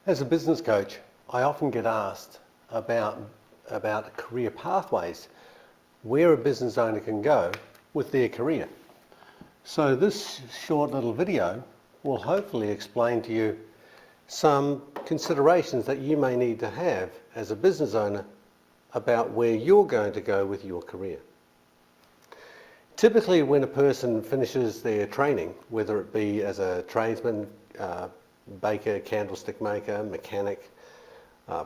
As a business coach, I often get asked about career pathways, where a business owner can go with their career. So this short little video will hopefully explain to you some considerations that you may need to have as a business owner about where you're going to go with your career. Typically, when a person finishes their training, whether it be as a tradesman, baker, candlestick maker, mechanic,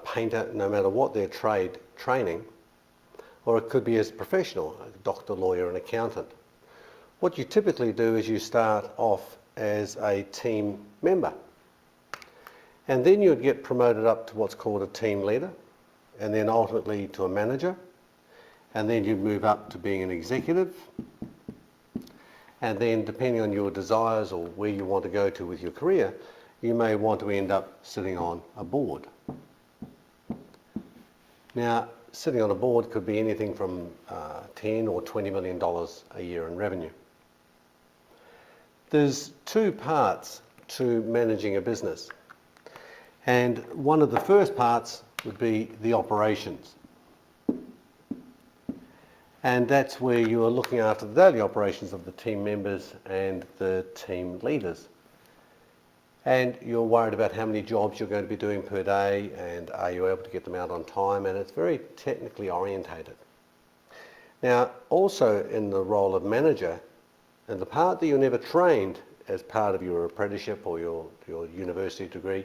painter, no matter what their trade training, or it could be as a professional, a doctor, lawyer, and accountant. What you typically do is you start off as a team member, and then you'd get promoted up to what's called a team leader, and then ultimately to a manager, and then you move up to being an executive, and then depending on your desires or where you want to go to with your career, you may want to end up sitting on a board. Now, sitting on a board could be anything from $10 or $20 million a year in revenue. There's two parts to managing a business, and one of the first parts would be the operations. And that's where you are looking after the daily operations of the team members and the team leaders. And you're worried about how many jobs you're going to be doing per day, and are you able to get them out on time, and it's very technically orientated. Now, also in the role of manager, and the part that you're never trained as part of your apprenticeship or your university degree,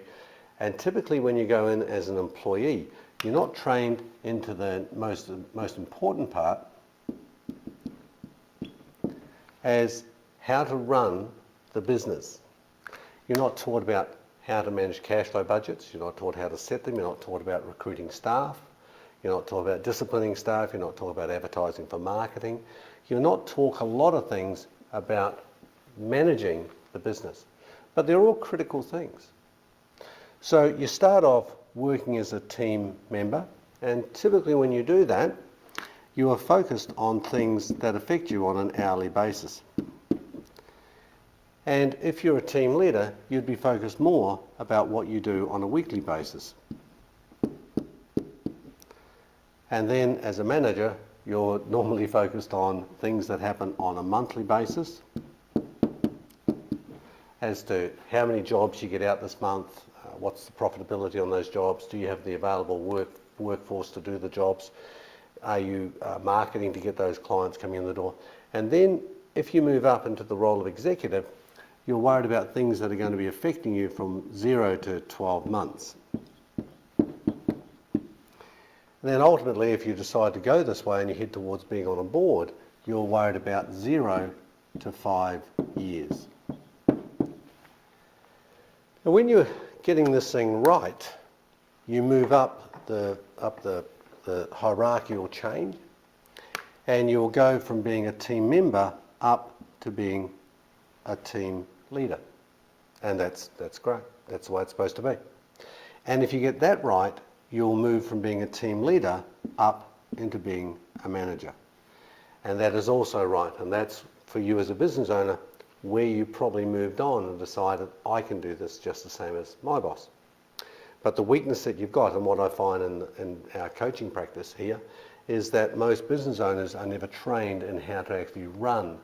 and typically when you go in as an employee, you're not trained into the most important part, as how to run the business. You're not taught about how to manage cash flow budgets, you're not taught how to set them, you're not taught about recruiting staff, you're not taught about disciplining staff, you're not taught about advertising for marketing, you're not taught a lot of things about managing the business. But they're all critical things. So you start off working as a team member, and typically when you do that, you are focused on things that affect you on an hourly basis. And if you're a team leader, you'd be focused more about what you do on a weekly basis. And then as a manager, you're normally focused on things that happen on a monthly basis, as to how many jobs you get out this month, what's the profitability on those jobs, do you have the available workforce to do the jobs, are you marketing to get those clients coming in the door. And then if you move up into the role of executive, you're worried about things that are going to be affecting you from 0 to 12 months. And then ultimately, if you decide to go this way and you head towards being on a board, you're worried about 0 to 5 years. And when you're getting this thing right, you move up the hierarchical chain, and you'll go from being a team member up to being a team leader. And that's great. That's the way it's supposed to be. And if you get that right, you'll move from being a team leader up into being a manager. And that is also right. And that's, for you as a business owner, where you probably moved on and decided, I can do this just the same as my boss. But the weakness that you've got, and what I find in our coaching practice here, is that most business owners are never trained in how to actually run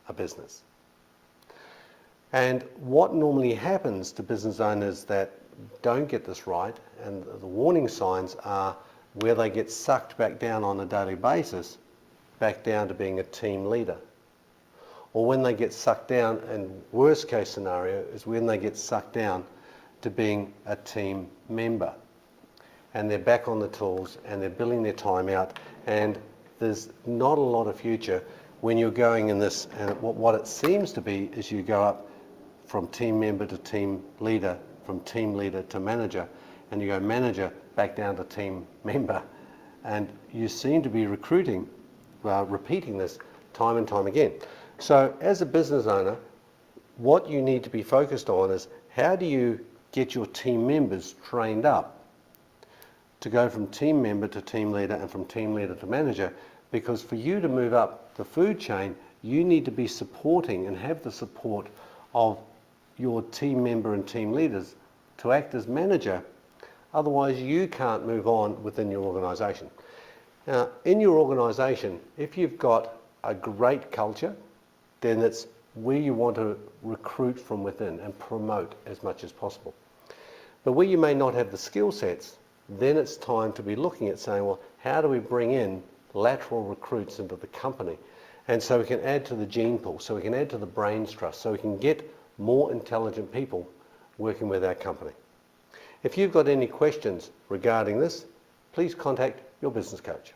a business. And what normally happens to business owners that don't get this right, and the warning signs are where they get sucked back down on a daily basis, back down to being a team leader. Or when they get sucked down, and worst case scenario is when they get sucked down to being a team member. And they're back on the tools and they're billing their time out, and there's not a lot of future when you're going in this, and what it seems to be is you go up from team member to team leader, from team leader to manager, and you go manager back down to team member. And you seem to be repeating this time and time again. So as a business owner, what you need to be focused on is how do you get your team members trained up to go from team member to team leader and from team leader to manager, because for you to move up the food chain, you need to be supporting and have the support of your team member and team leaders to act as manager, otherwise you can't move on within your organisation. Now, in your organisation, if you've got a great culture, then it's where you want to recruit from within and promote as much as possible. But where you may not have the skill sets, then it's time to be looking at saying, well, how do we bring in lateral recruits into the company? And so we can add to the gene pool, so we can add to the brains trust, so we can get more intelligent people working with our company. If you've got any questions regarding this, please contact your business coach.